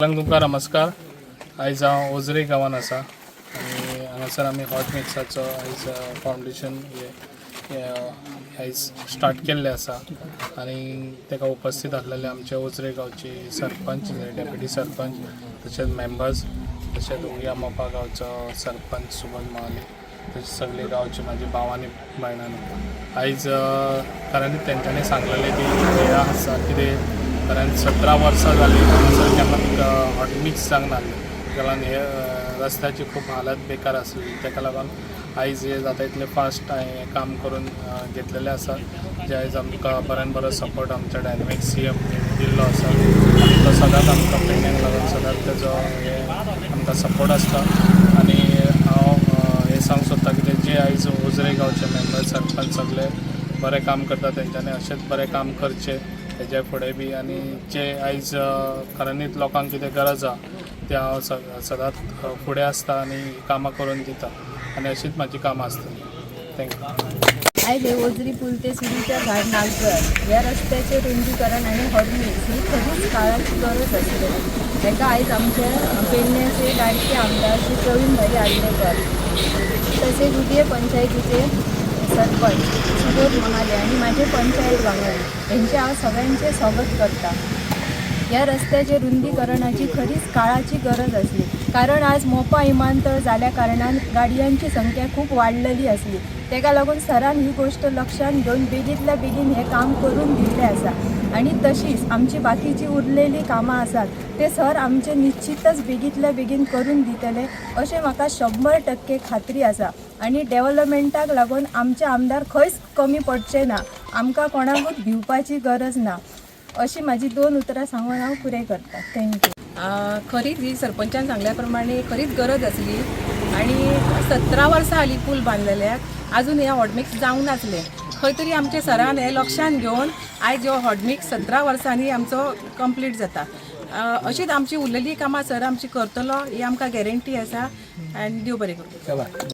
तुमकां नमस्कार। आयज हांव ओझरे गांवांत आसा आनी हांगासर आमी हॉट मिक्साचो आयज फावंडेशन आयज स्टार्ट केल्लें आसा आनी ताका उपस्थित आसलेले आमचे ओझरे गांवचे सरपंच, डेप्युटी सरपंच, तशेंच मेंबर्स, तशेंच उगया मोपा गांवचो सरपंच सुबोध मावले, तशेंच सगळे गांवचे म्हाजे भाव आनी भयणां। आयज कारण तेंच्यांनी सांगलेलें की हें आसा कितें कारण 17 वर्सां जाली हांगासर केन्ना हॉट मिक्स जावंक नासलें, कारण हे रस्त्याची खूब हालत बेकार आसली। ताका लागून आयज हे जाता इतलें फास्ट हांवें काम करून घेतलेलें आसा, जे आयज आमकां बऱ्यान बरो सपोर्ट आमच्या डायनॅमिक CM दिल्लो आसा आनी तो सदांच आमकां पेडण्याक लागून सदांच तेजो हे आमकां सपोर्ट आसता। आनी हांव हें सांगूंक सोदता की जे आयज ओझरे गांवचे मेंबर, सरपंच सगळे बरें काम करता, तेंच्यांनी अशेंच बरें काम करचें हेजे फुडें बी। आनी जे आयज खऱ्यांनीच लोकांक कितें गरज आसा ते हांव सदांच फुडें आसता आनी कामां करून दिता आनी अशीच म्हाजी कामां आसतली। थँक्यू। आयज हे ओझरी पूल ते सुरीच्या झाड नागझर ह्या रस्त्याचे रुंदीकरण आणि हॉट मिक्स ही खरीच काळाची गरज आसली। ताका आयज आमचे पेडण्याचे लाडके आमदार श्री प्रवीण भाई आर्लेकर, तसेच उदये पंचायतीचे सरपंच सुबोध महाले आणि माझे पंचायत वांगडी यांचे हांव सगळ्यांचे स्वागत करता। ह्या रस्त्याचे रुंदीकरणाची खरीच काळाची गरज असली, कारण आज मोपा विमानतळ जाल्या कारणान गाडयांची संख्या खूप वाढलेली असली। ताका लागून सरान ही गोष्ट लक्षात घेऊन बेगीतल्या बेगीन हे काम करून दिल्ले आसा आणि तशीच आमची बाकीची उरलेली कामां आसात ते सर आमचे निश्चितच बेगीतल्या बेगीन करून दितले अशें म्हाका 100% खात्री आसा। आणि डेव्हलपमेंटाक लागून आमचे आमदार खंयच कमी पडचे ना, आमकां कोणाकूच भिवपाची गरज ना अशी माझी 2 उतरां सांगून हांव पुरे करता। थँक्यू। खरीच ही सरपंचान सांगल्या प्रमाणे खरीच गरज असली आणि 17 वर्सां हाली पूल बांदलेल्याक अजून हे हॉटमिक्स जावंक नासलें। खंय तरी आमच्या सरान हे लक्षात घेवन आयज हो हॉटमिक्स 17 वर्सांनी आमचो कंप्लीट जाता। अशीच आमची उरलेली कामां सर आमची करतलो ही आमकां गॅरंटी आसा आनी देव बरें करूं।